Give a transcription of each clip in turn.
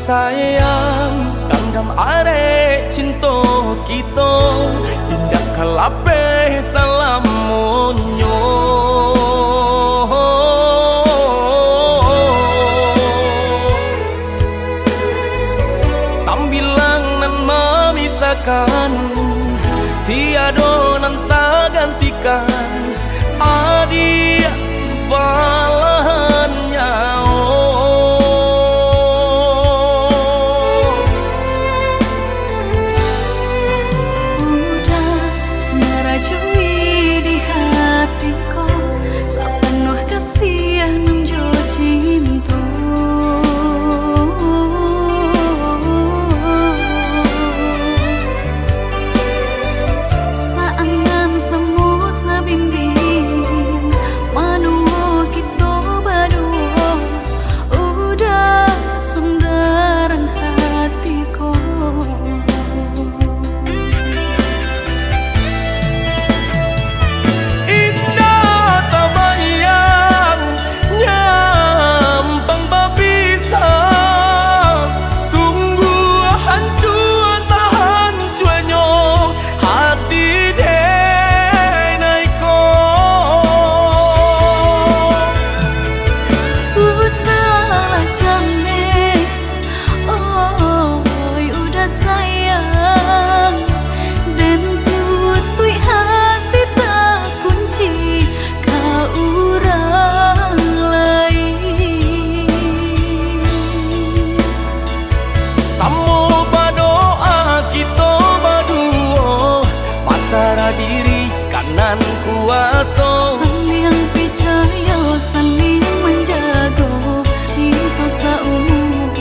Sayang kandam are cinta kita indah kalape salamunyo tambilang nan memisahkan tiada nan tak gantikan adik balahan nyawa diri kanan kuasa saling percaya saling menjaga cinta saumu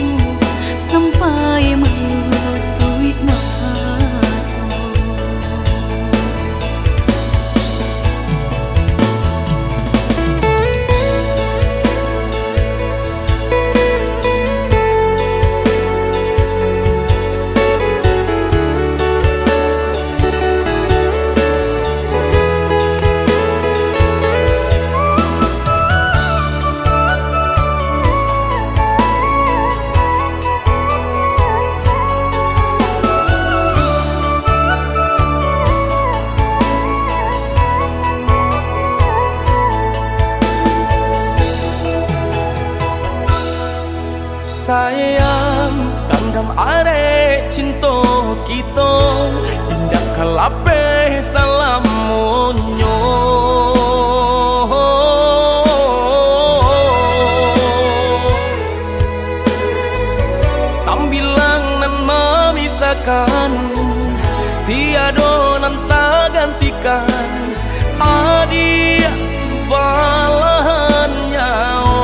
sampai menutup mata. Sayang kandam are cinta kita indah kalape salamunyo tambilang nan memisahkan tiada nan tak gantikan adik balahan nyawa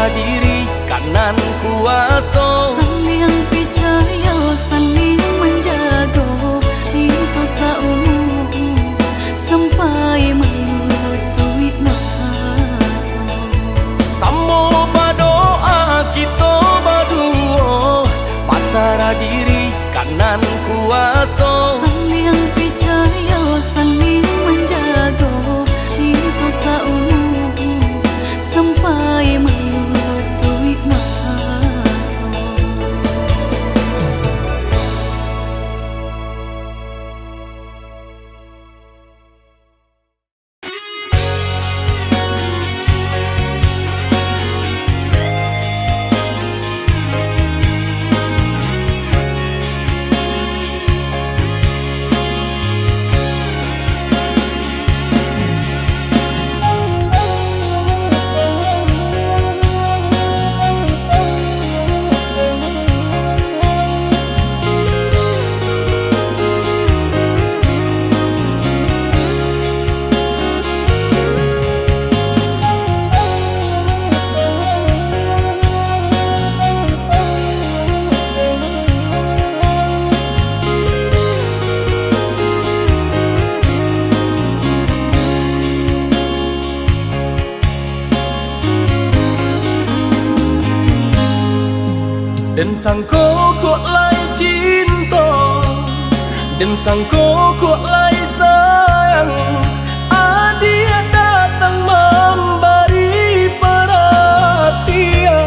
diri kanan kuasa saling percaya saling menjaga cinta saumu sampai menutup mata. Samo berdoa kita berdua pasrah diri kanan kuasa saling percaya saling menjaga sangko kok lai cinta, dan sangko kok lai sayang. Dia datang memberi perhatian,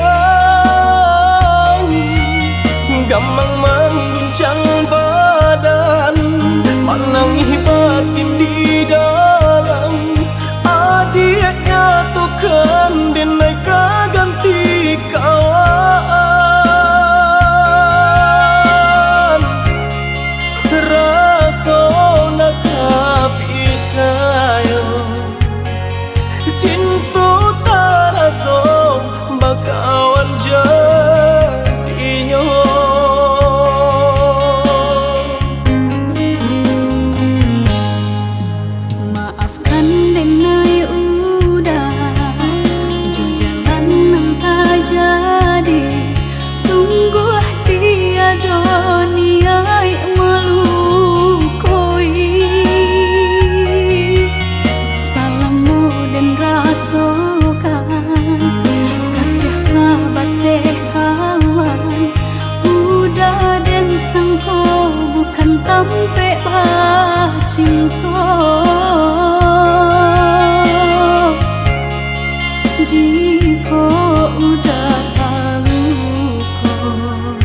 gamang mengguncang badan, menangis batin di dalam. Dia nyatukan dan naik ganti kawan. Rasa nak percaya cinta tak rasa bakawan jadinya. Maafkan denai udah jo jalan nang tak jadi, sungguh tiada niat melukoi. Salahmu dan rasakan kasih sahabat teh kawan. Udah dan sangko bukan tampe bah cinta. Jika udah tahu kok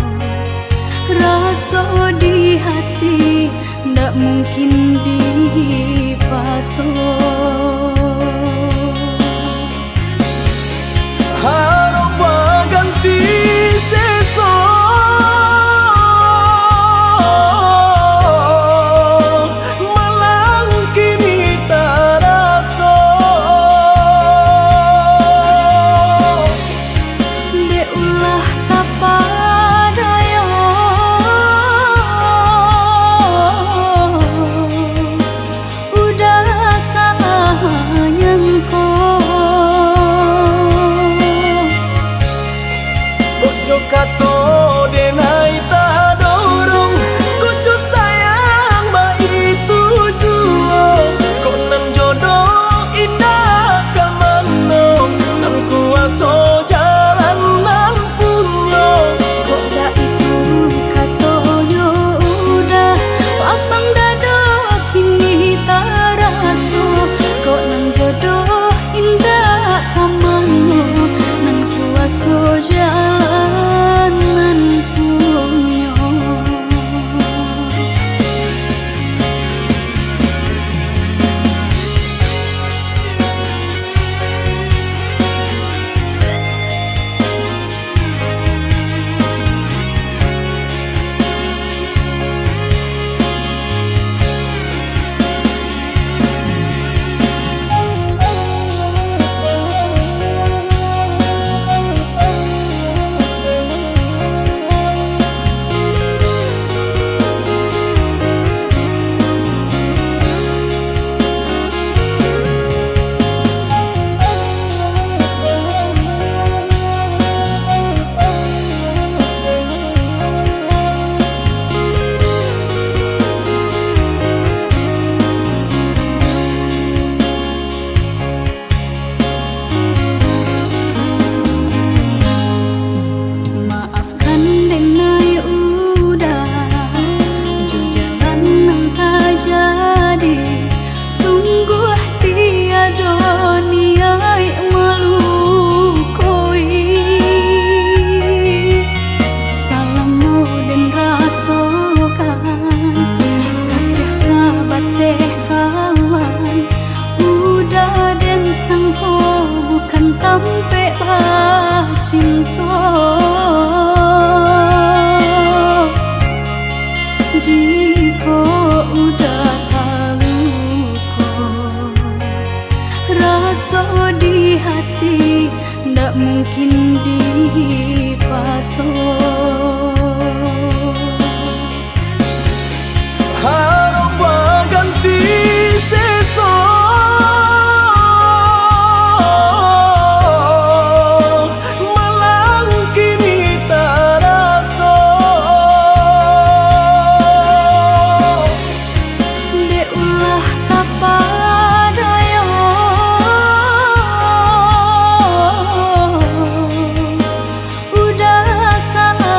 rasa di hati ndak mungkin dipasok. Harap berganti sesok, malang kini tak rasa. Dek ulah tak padaya, udah salah nyangko. Kojo kato denai tak dorong, kojo sayang ba itu juo. Kok nan jodoh indah kamano, nan kuaso jalan nan punyo. Kok dah itu katonyo udah papang dado kini tak raso. Kok nang jodoh indah kamano, nan kuaso jalan nan punyo. Maafkan denai udah jo jalan nang tak jadi, sungguh tiada niat melukoi. Salahmu dan rasakan kasih sahabat teh kawan. Udah dan sangko bukan tampe bah cinta. Jika udah tahu kok rasa di hati ndak mungkin dipasok. Harap berganti sesok, malang kini tak rasa. Dek ulah tak padaya, udah salah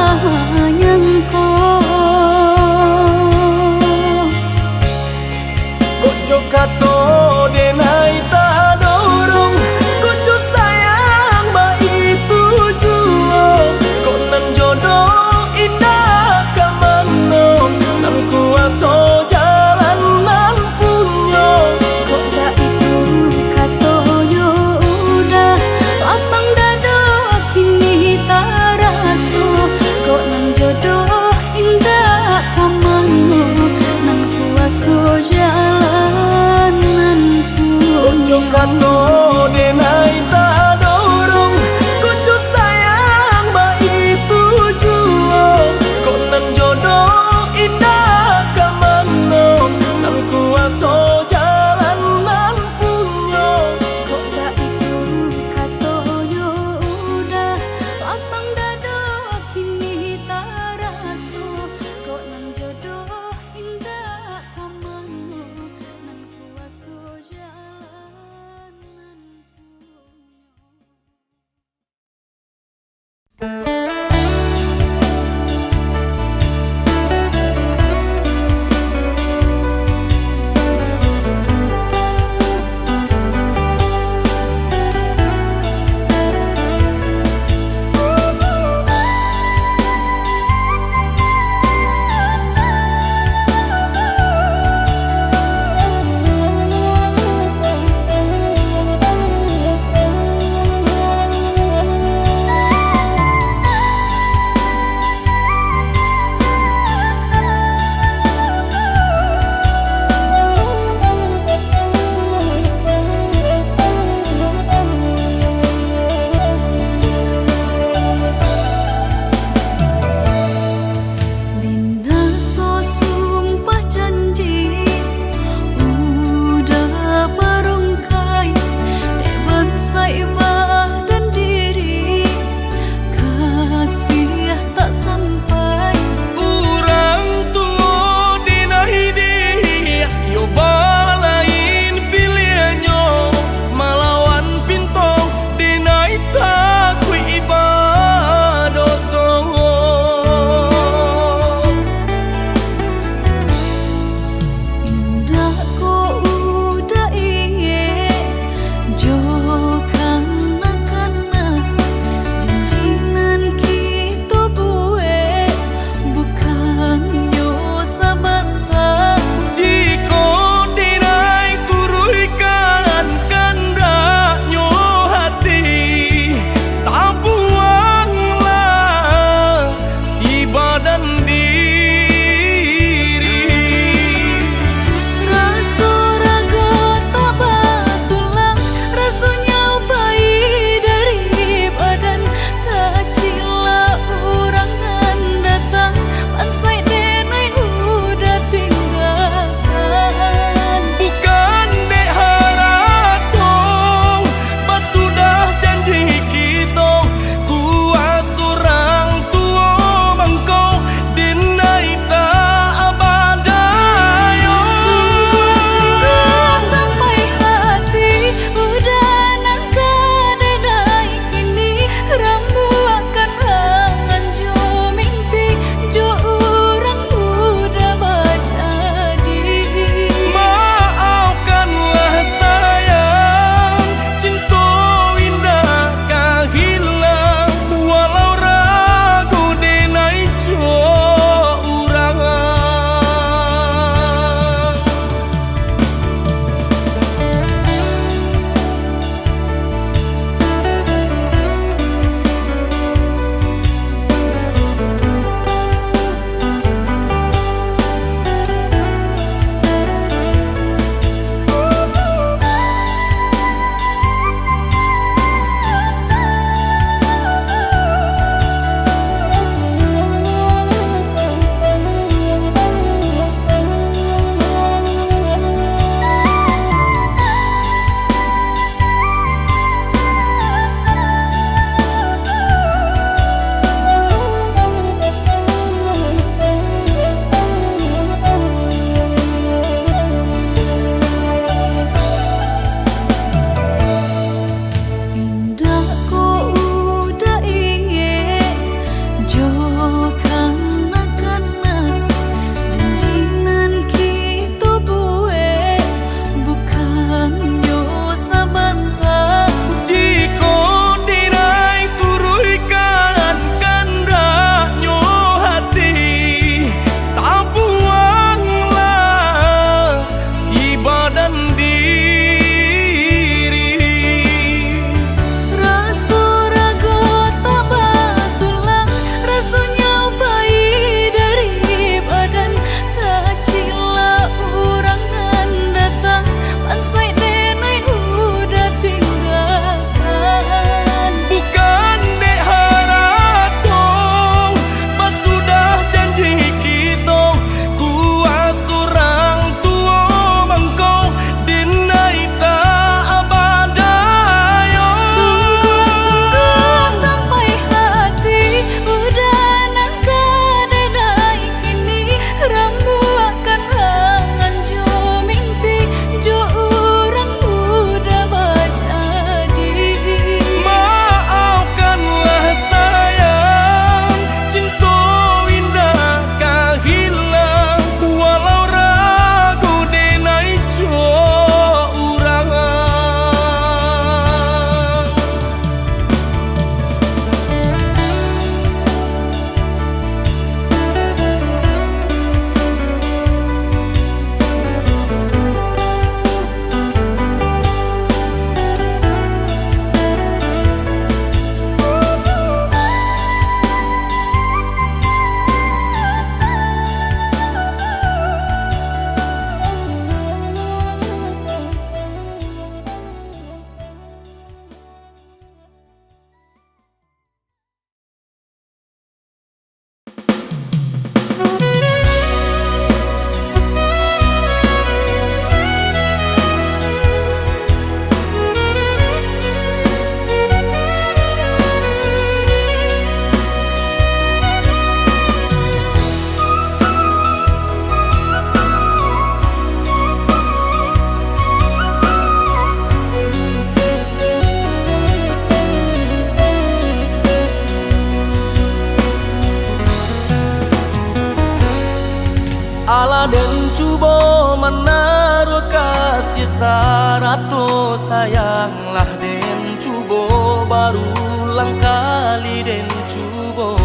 Ala den cubo menaruh kasih sarato sayanglah den cubo barulang kali den cubo.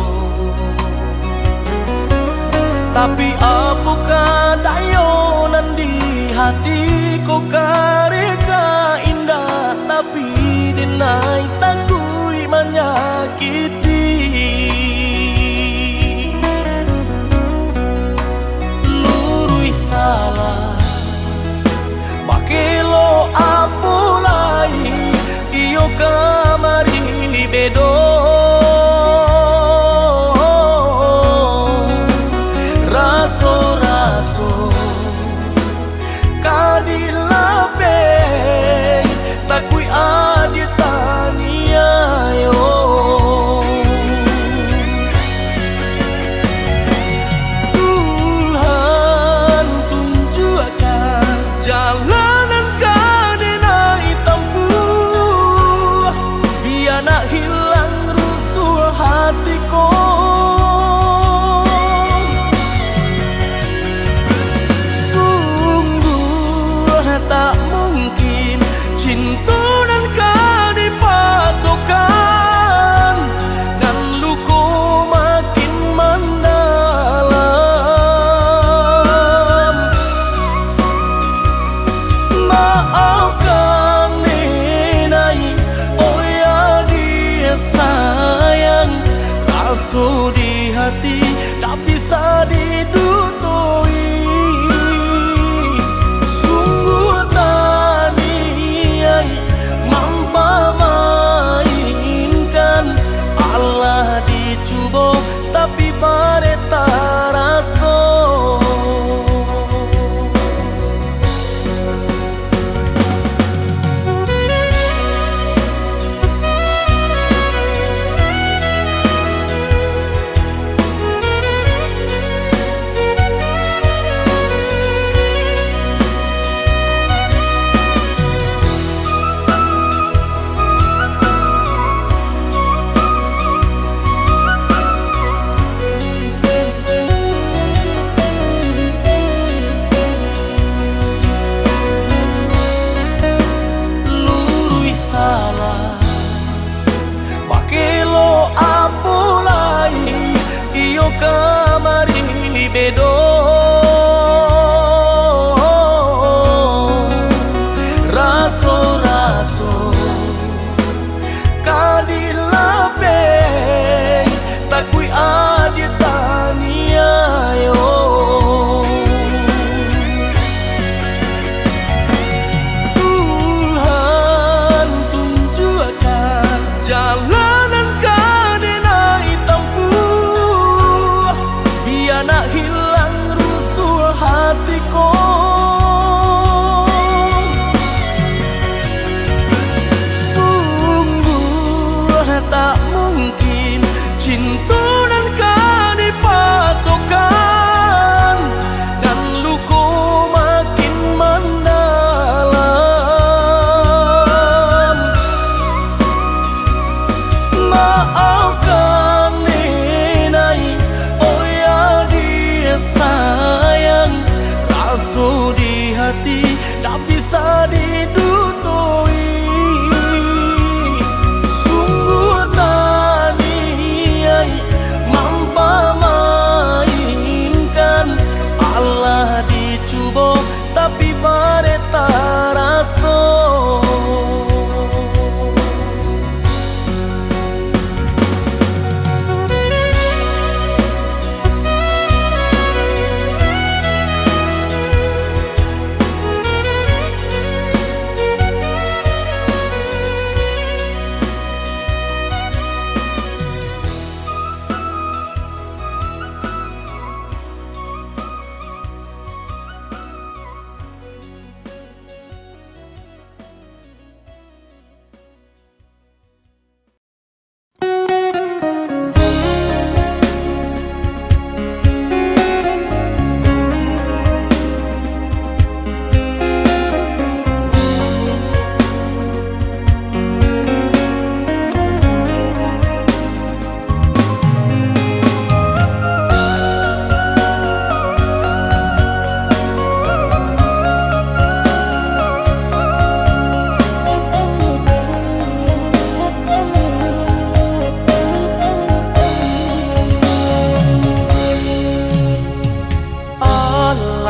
Tapi apakah dayo nandi hati ko kareka indah tapi denai takui menyakiti. Salah bakelo apulai iyo kamari bedo raso-raso kadilape takui aditania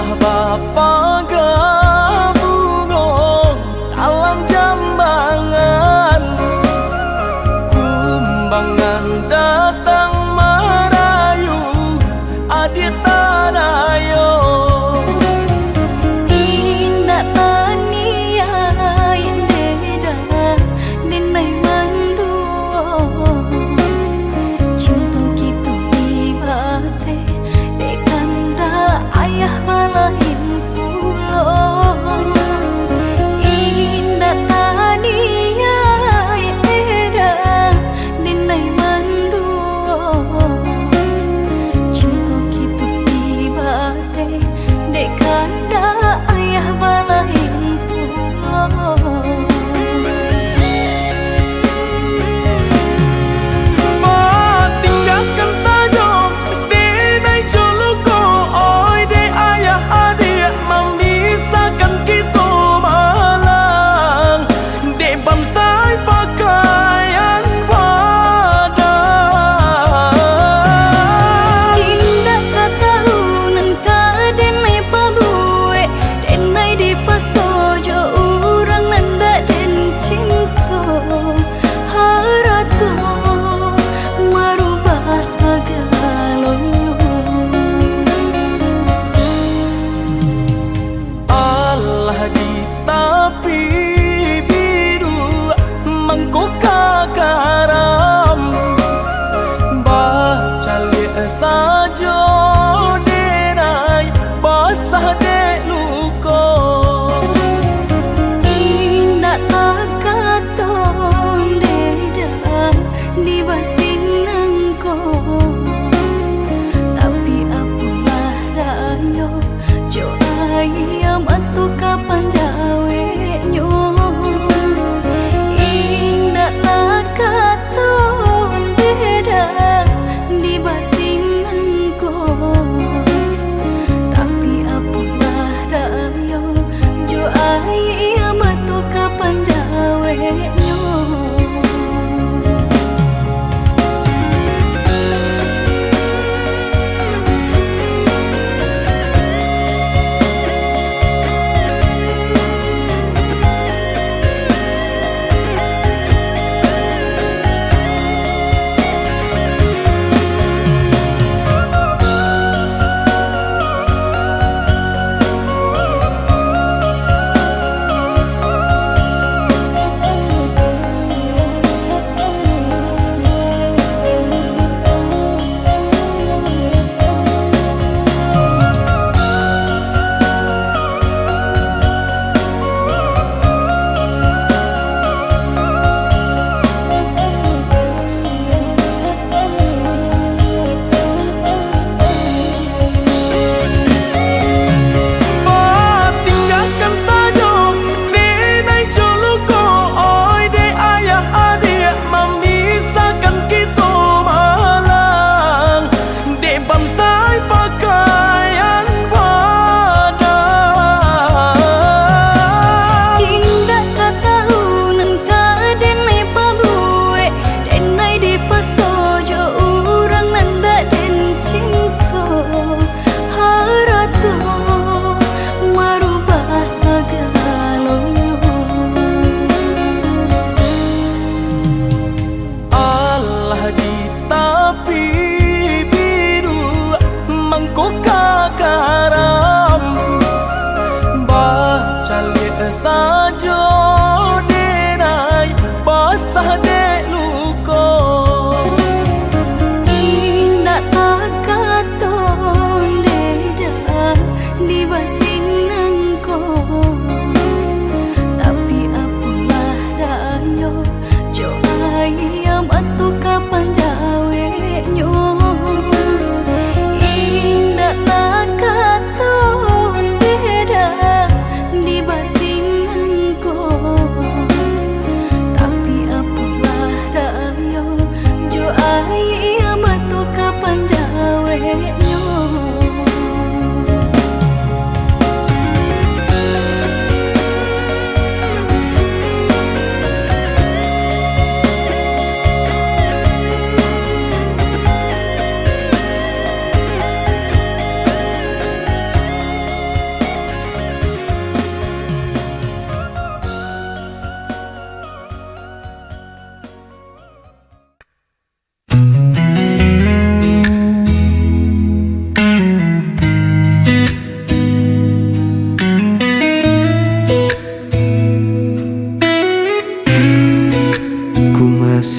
ayah bapa gabungan dalam jambangan, kumbangan datang merayu adik tanayo. Indah tania indeda den mai manduo, cinta kita ibate dekanda ayah malahin ku.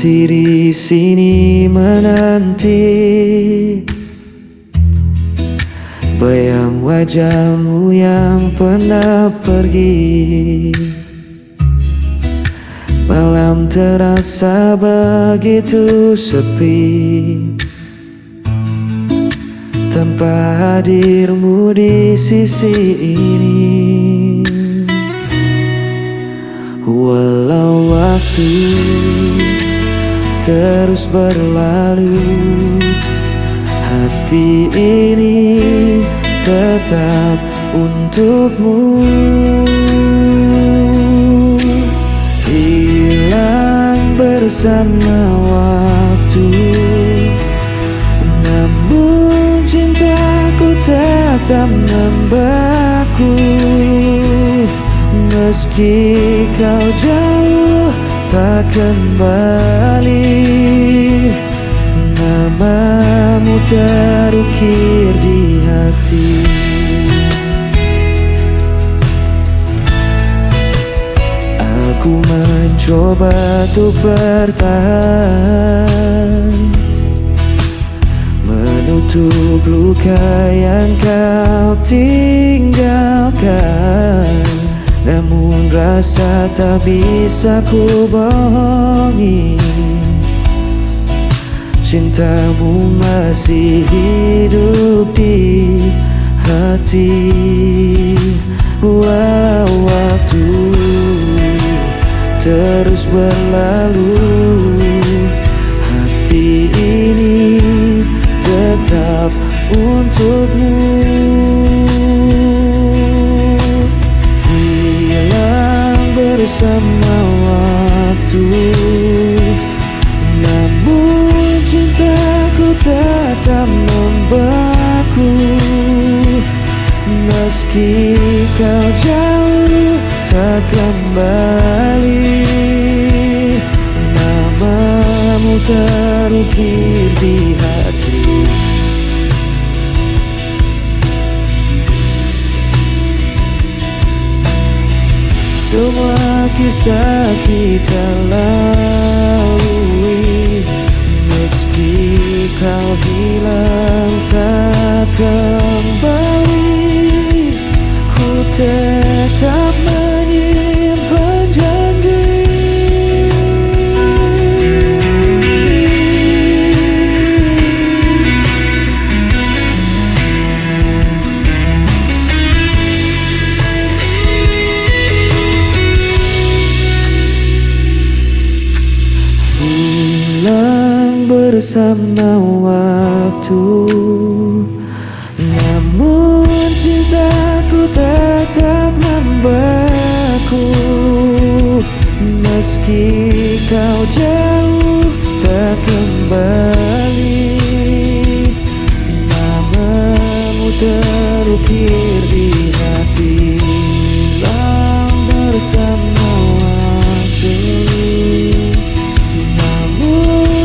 masih di sini menanti bayang wajahmu yang pernah pergi. Malam terasa begitu sepi tanpa hadirmu di sisi ini. Walau waktu terus berlalu, hati ini tetap untukmu. Hilang bersama waktu, namun cintaku tetap membeku. Meski kau jauh tak kembali, namamu terukir di hati. Aku mencoba untuk bertahan, menutup luka yang kau tinggalkan. Namun rasa tak bisa ku bohongi, cintamu masih hidup di hati. Walau waktu terus berlalu, hati ini tetap untukmu. Bersama waktu, namun cintaku tetap membeku. Meski kau jauh tak kembali, namamu terukir di hati. Semua kisah kita lalui, meski kau hilang tak kembali, ku tetap menyimpan janji. Bersama waktu, namun cintaku tetap membeku. Meski kau jauh tak kembali, namamu terukir di hati. Hilang bersama waktu,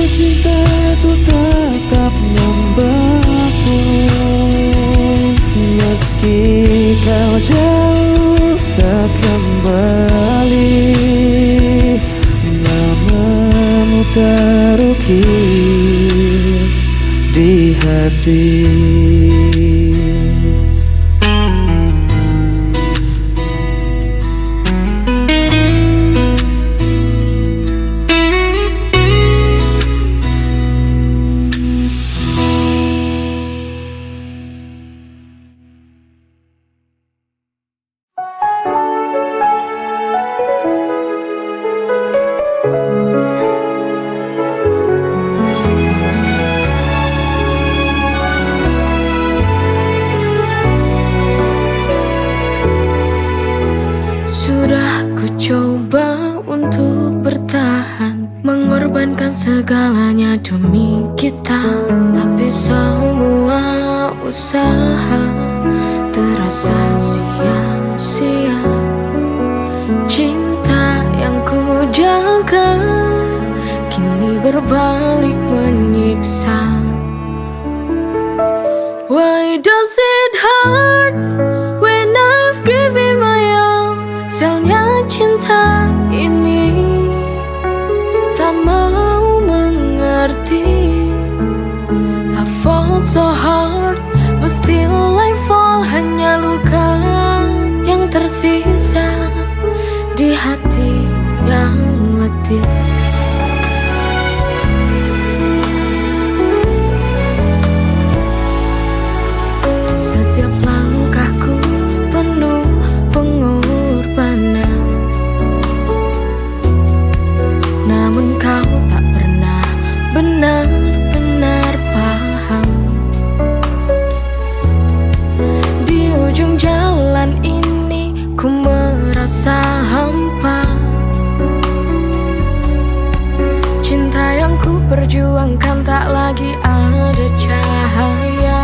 cintaku tetap membeku. Meski kau jauh tak kembali, namamu terukir di hati. Segalanya demi kita, tapi semua usaha terasa sia-sia. Cinta yang ku jaga kini berbalik menyiksa. Why does it hurt when I've given my all? Sialnya cinta ini tak mau yang tersisa di hati yang letih. Setiap langkahku penuh pengorbanan, namun kau tak pernah benar-benar paham. Di ujung jalan ini ku merasa hampa. Cinta yang ku perjuangkan tak lagi ada cahaya.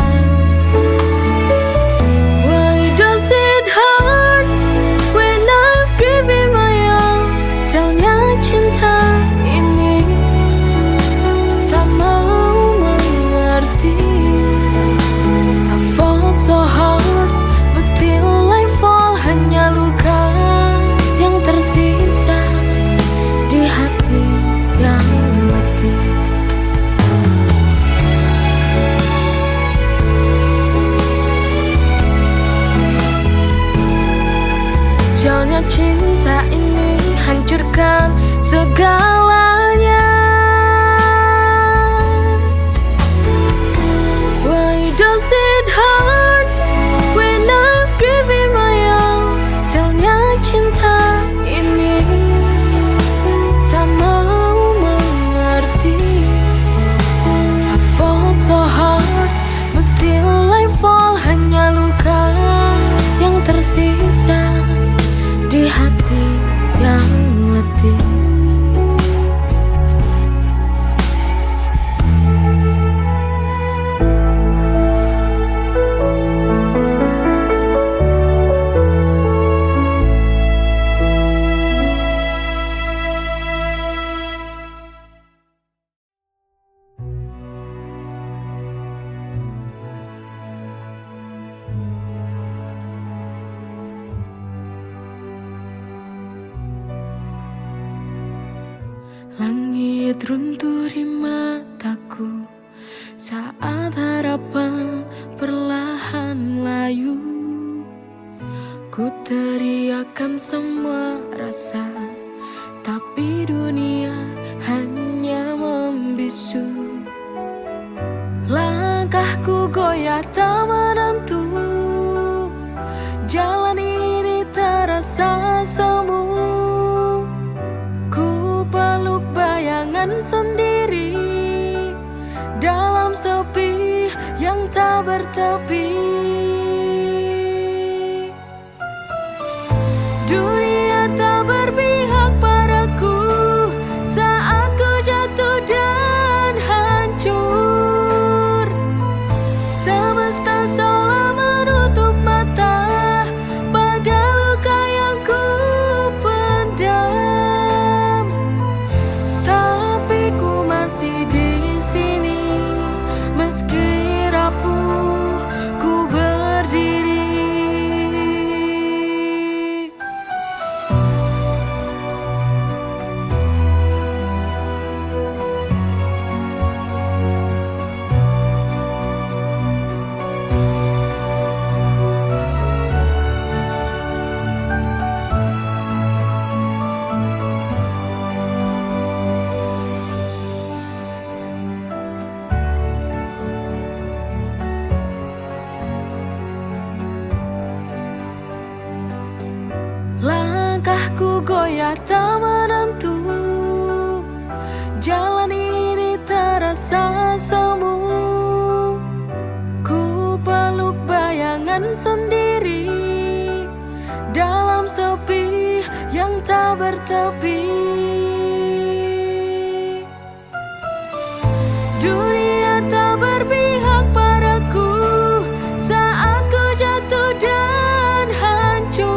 Why does it hurt when I've given my all? Sialnya cinta ini tak mau mengerti. I fall so hard, but still I fall. Hanya luka yang tersisa di hati yang letih. Sialnya cinta ini hancurkan segalanya. Why does it hurt when I've given my all? Sialnya cinta ini tak mau mengerti. I fall so hard, but still I fall. Hanya luka yang tersisa di hati yang letih. Langit runtuh di mataku saat harapan perlahan layu. Ku teriakan semua rasa, tapi dunia hanya membisu. Langkahku goyah tak menentu, jalan ini terasa semu. Peluk bayangan sendiri dalam sepi yang tak bertepi. Dunia tak berpihak padaku saat ku jatuh dan hancur. Semesta seolah menutup mata pada luka yang ku pendam. Masih di sini meski rapuh ku berdiri. Langkahku goyah tak menentu, jalan ini terasa semu. Ku peluk bayangan sendiri dalam sepi yang tak bertepi. Dunia tak berpihak padaku saat ku jatuh dan hancur.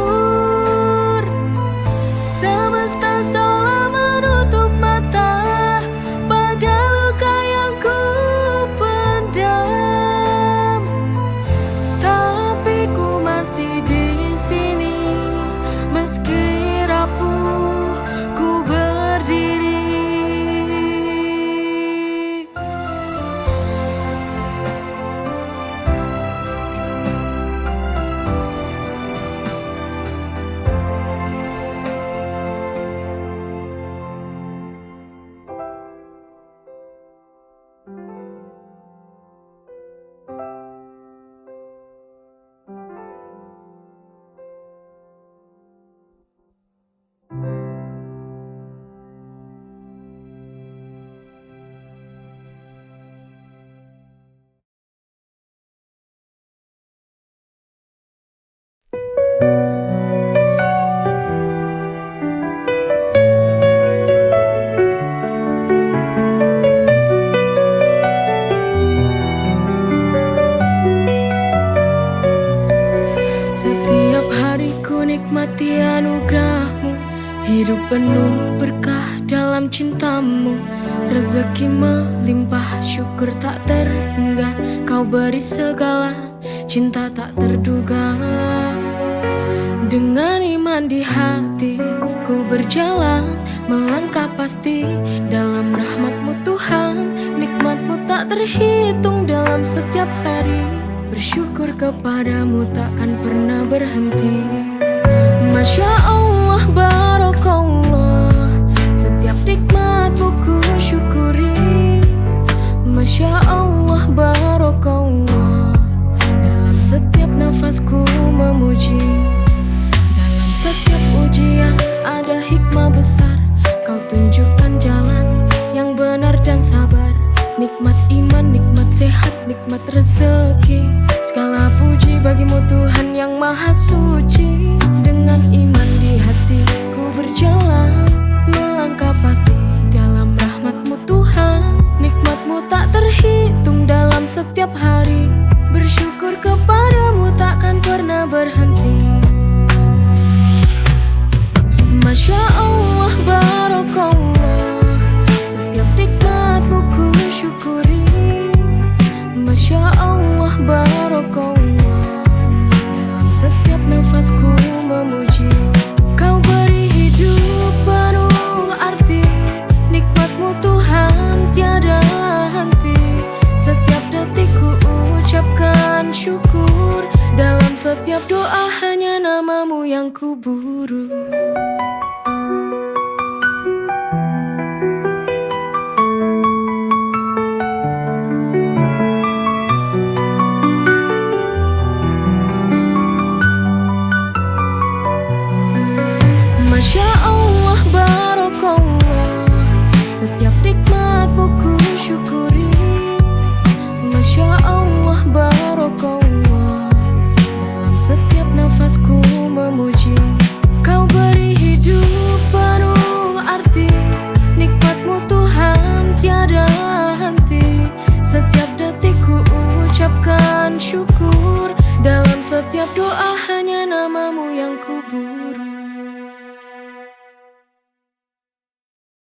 Semesta seolah menutup mata pada luka yang ku pendam. Tapi ku masih di sini meski rapuh ku nikmati anugerahmu. Hidup penuh berkah dalam cintamu. Rezeki melimpah, syukur tak terhingga. Kau beri segala, cinta tak terduga. Dengan iman di hati, ku berjalan, melangkah pasti dalam rahmat-Mu Tuhan. Nikmat-Mu tak terhitung dalam setiap hari. Bersyukur kepadamu takkan pernah berhenti. Masya Allah, Barakallah, setiap nikmat-Mu ku syukuri. Masya Allah, Barakallah, dalam setiap nafasku memuji. Dalam setiap ujian ada hikmah besar. Kau tunjukkan jalan yang benar dan sabar. Nikmat iman, nikmat sehat, nikmat rezeki. Segala puji bagimu Tuhan yang maha suci. Dengan iman di hati ku berjalan, melangkah pasti dalam rahmat-Mu Tuhan. Nikmat-Mu tak terhitung dalam setiap hari. Bersyukur kepadamu takkan pernah berhenti. Masya Allah, Barakallah, setiap nikmat-Mu ku syukuri. Masya Allah, Barakallah, dalam setiap nafasku memuji. Kau beri hidup penuh arti. Nikmat-Mu Tuhan tiada henti. Setiap detik ku ucapkan syukur. Dalam setiap doa hanya nama-Mu yang ku buru. Masya Allah, Barakallah, setiap nikmat-Mu ku syukuri. Masya Allah, Barakallah, dalam setiap nafasku memuji. Kau beri hidup penuh arti. Nikmat-Mu Tuhan tiada henti. Setiap detik ku ucapkan syukur. Dalam setiap doa